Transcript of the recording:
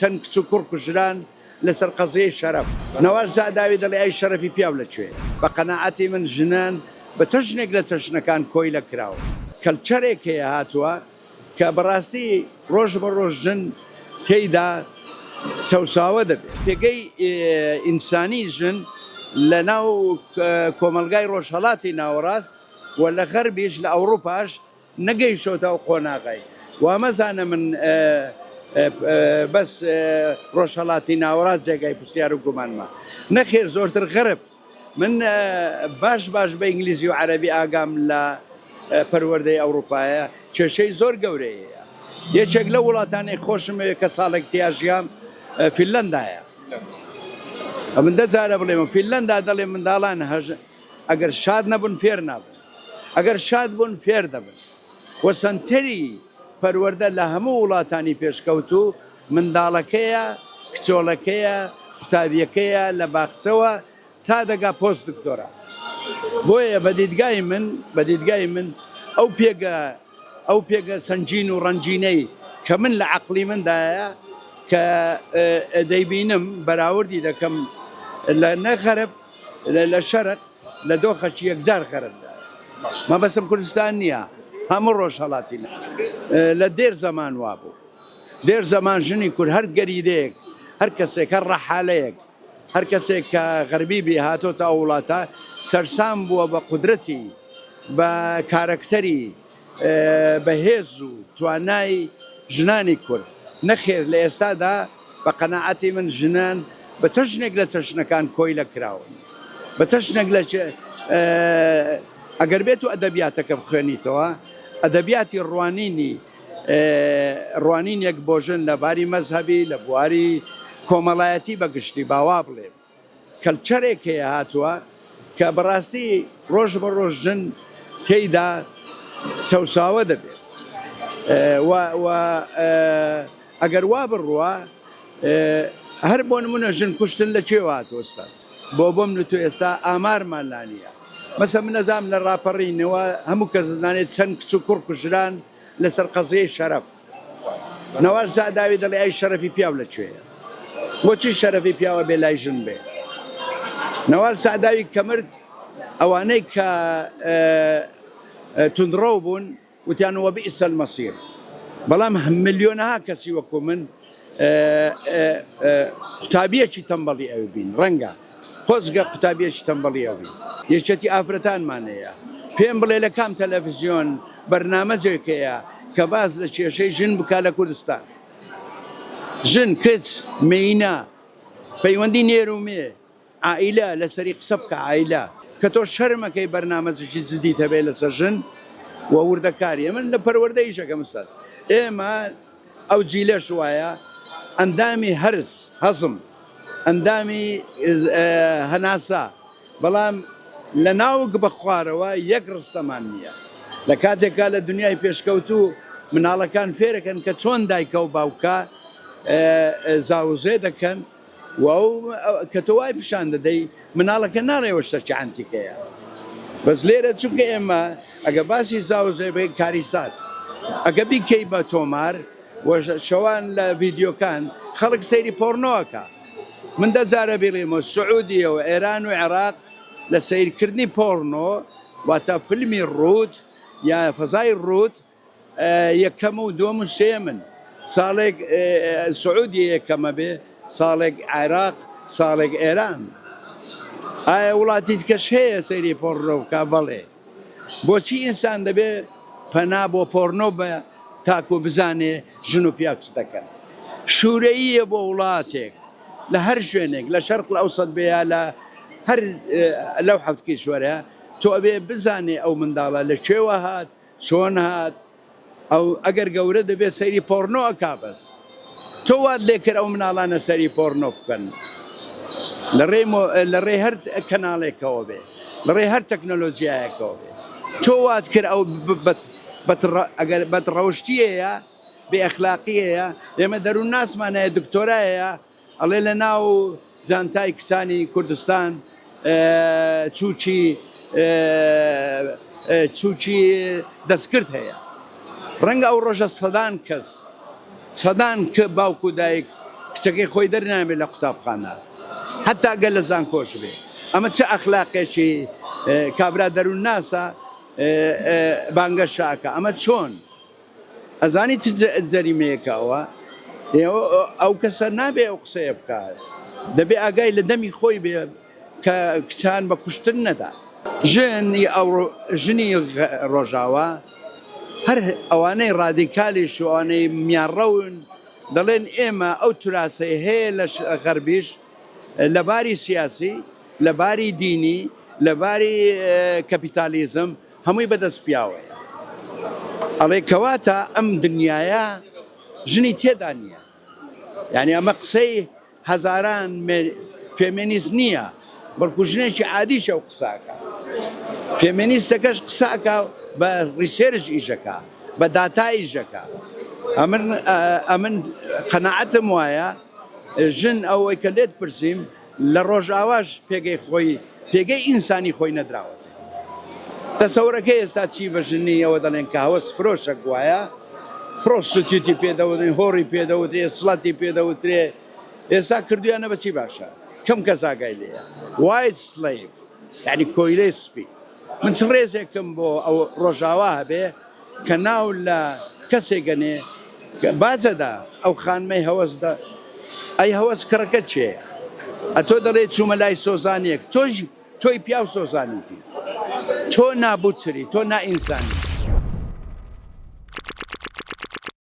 چەند کچ و کوڕ کوژران لەسەر قەزیەی شەرەف. نەوار سەعداوی دەڵێ ئەی شەرەفی پیاو لەکوێ؟ بە قەناعەتی من ژنان بە چەشنێک لە چەشنەکان کۆی لە کراوە. کەلچەرێک هەیە هاتووە کە بەڕاستی ڕۆژ بە ڕۆژ ژن تێیدا چەوساوە دەبێت. پێگەی ئینسانی ژن لە ناو کۆمەلگای ڕۆژهەڵاتی ناوەڕاست و لە غەربیش لە ئەوروپاش نەگەیشتۆتە ئەو قۆناغی. وامەزانە من بەس ڕۆژهەڵاتی ناوەڕاست جێگای پرسیار و گومانمە. نەخێر زۆرتر غەرب. من باش بە ئینگلیزی و عەرەبی ئاگام لە پەروەردەی ئەوروپایە کێشەی زۆر گەورەیە. یەکێک لە وڵاتانی خۆشمەوێت کە ساڵێک تیاژیام فینلەندایە. من دەجارە بڵێم فینلەندا دەڵێ منداڵان ئەگەر شاد نەبوون فێر نابن، ئەگەر شاد بوون فێر دەبن. وە سەنتەری پەروەردە لە هەموو وڵاتانی پێشکەوتوو منداڵەکەیە، کچۆڵەکەیە، قوتابیەکەیە لە باخچەوە تا دەگا پۆست دکتۆرا. بۆیە بە دیدگای من ئەو پێگە سنجین و ڕەنجینەی کە من لە عەقلی مندایە کە دەیبینم بەراوردی دەکەم لە نەغەرب لە شەرق لە دۆخەشی یەکجار غەربدا. مەبەستم کوردستان نییە، هەموو ڕۆژهەڵاتی لە دێر زەمان وابوو. دێر زەمان ژنی کورد هەر گەریدەیەک، هەر کەسێک، هەر ڕەحالەیەک، هەر کەسێک کە غەربیبی هاتۆتە ئەو وڵاتە سەرسام بووە بە قودرەتی، بە کارەکتەری، بە هێز و توانای ژنانی کورد. نەخێر لە ئێستادا بە قەناعەتی من ژنان بە چەشنێک لە چەشنەکان کۆی لە کراون. بە چەشنێک لە ئەگەر بێت و ئەدەبیاتەکە بخوێنیتەوە، ئەدەبیاتی ڕوانینێک بۆ ژن لە باری مەزهەبی، لە بواری کۆمەڵایەتی بەگشتی باوا بڵێم کەلچەرێک هەیە هاتووە کە بەڕاستی ڕۆژ بە ڕۆژ ژن تێیدا چەوساوە دەبێت. ئەگەر وا بڕوە هەر بۆ نمونە ژن کوشتن لە کێوە هاتووە ئۆستاز؟ بۆم نوتو ئێستا ئامارمان لانیە. مەسە من نەزانم لە ڕاپەڕینەوە هەموو کەس دەزانێت چەند کچ و کوڕ کوژران لەسەر قەزیەی شەرەف. نەوار سەعداوی دەڵێ ئەی شەرەفی پیاو لەکوێیە؟ بۆچی شەرەفی پیاوە بێ لای ژن بێ؟ نەوار سەعداوی کە مرد ئەوانەی کە توندڕەو بوون وتیان وەبئیسە المەسیر. بەڵام ملیۆنەها کەسی وەکو من قوتابیەکی تەمبەڵی ئەوی بین، ڕەنگە خۆزگە قوتابیەکی تەمبەڵی ئەوی. یەکێتی ئافرەتانمانەیە. پێم بڵێ لە کام تەلەڤیزیۆن بەرنامەجێکەیە کە باز لە کێشەی ژن بکا لە کوردستان. ژن، کچ، مەینە، پەیوەندی نێرومێ، عائیلە لەسەری قسە بکە عائیلە. کە تۆ شەرمەکەی بەرنامەجێکی جدی هەبێ لەسەر ژن و وردەکاریە. من لە پەروەردە ئیشەکەم ئوستاز. ئێمە ئەو جیلەش وایە ئەندامی هەرس، هەزم، ئەندامی هەناسا، بەڵام لە ناوک بە خوارەوە یەک ڕستەمان نییە. لە کاتێکا لە دنیای پێشکەوتوو مناڵەکان فێرەکەن کە چۆن دایکە و باوکە زاوزێ دەکەن و کە تۆ وای پیشان دەدەی مناڵەکە ناڕێوە شتێکی ئەنتیکەیە. بەس لێرە چونکە ئێمە ئەگە باسی زاوزێ بێ کاری سات، ئەگە بیکەی بە تۆمار شەوان لە ڤیدیۆکان خەڵک سەیری پۆرنۆەکە. من دەجارە بێڵێمەوە سعودیە و ئێران و عێراق لە سەیرکردنی پۆرنۆ واتە فیلمی ڕوت یا فەزای ڕوت یەکەم و دووەم و سێمن. ساڵێک سعودیە یەکەمە بێ، ساڵێک عێراق، ساڵێک ئێران. ئایا وڵاتی کەش هەیە سەیری پۆرنۆ بکە؟ بەڵێ. بۆچی ئینسان دەبێ پەنا بۆ پۆرنۆ بە تاکو بزانێ ژن و پیا چ دەکەن؟ شوورەییە بۆ وڵاتێک لە هەر شوێنێک لە شەرق ئەوسەد بێە لە هەر لەو حەوت کیشوەرە تۆ ئەبێ بزانێ ئەو منداڵە لە کوێوە هات، چۆن هات. ئەو ئەگەر گەورە دەبێت سەیری پۆرنۆ ئەکا بەس. تۆ وات لێ کرد ئەو مناڵانە سەری پۆرنۆ بکەن لە ڕێ هەر کەناڵێکەوە بێ، لە ڕێ هەر تەکنۆلۆژیایەکەوە بێ. تۆ وات کرد ئەو ئەگەر بەدڕەوشتیەیە بێ ئەخلاقیەیە. ئێمە دەروون ناسمانەیە دکتۆرایە ئەڵێ لە ناو جانتای کچانی کوردستان چووکی دەستکرد هەیە. ڕەنگە ئەو ڕۆژە سەدان کەس، سەدان کە باوکو دایک کچەکەی خۆی دەرنامێت لە قوتابخانە حتا گەل لە زانکۆش بێ ئەمە چه ئەخلاقێکی کابرا دەروون ناسە بانگە شاکە ئەمە چۆن ئەزانی چ جەریمەیەکەوە ئەو کەسە نابێ ئەو قسەیە بکات دەبێ ئاگای لە دەمی خۆی بێ کە کچان بە کوشتن نەدا ژنی ڕۆژاوە هەر ئەوانەی ڕادیکالیش و ئەوانەی میانڕەون دەڵێن ئێمە ئەو توراسەی هەیە لە غەربیش لە باری سیاسی لە باری دینی لە باری کەپیتالیزم هەمووی بەدەست پیاوەیە ئەڵێ کەواتە ئەم دنیاە ژنی تێدا نییە یعنی ئەمە قسەی هەزاران فێمینیست نییە بەڵکو ژنێکی عادیشە و قساکە فێمینیستەکەش قساکە بە ڕیسێرش ئیژەکە بە داتا ئیژەکە ئەمن قەناعەتم وایە ژن ئەوەی کە لێت پرسییم لە ڕۆژاواش پێگەی خۆی پێگەی ئینسانی خۆی نەدراوەتێ دەسەورەکەی ئێستا چی بە ژنی ئەوە دەڵێن کە هەوەس فرۆشە گوایە پرۆستیوتی پێدەوترێن هۆڕی پێدەوترێ سڵاتی پێدەوترێ ئێستا کردویانە بەچی باشە کەم کەس ئاگای لێیە وایت سلەیڤ یعنی کۆیلەی سپی من چ ڕێزێکم بۆ ئەو ڕۆژاوا هەبێ کە ناو لە کەسێکگەنێ باجەدا ئەو خانمەی هەوەسدا ئەی هەوەس کڕەکە چێە ئەتۆ دەڵێت چوومە لای سۆزانێک تۆی پیا و سۆزانیتی تۆ نابوتری تۆ نائینسانی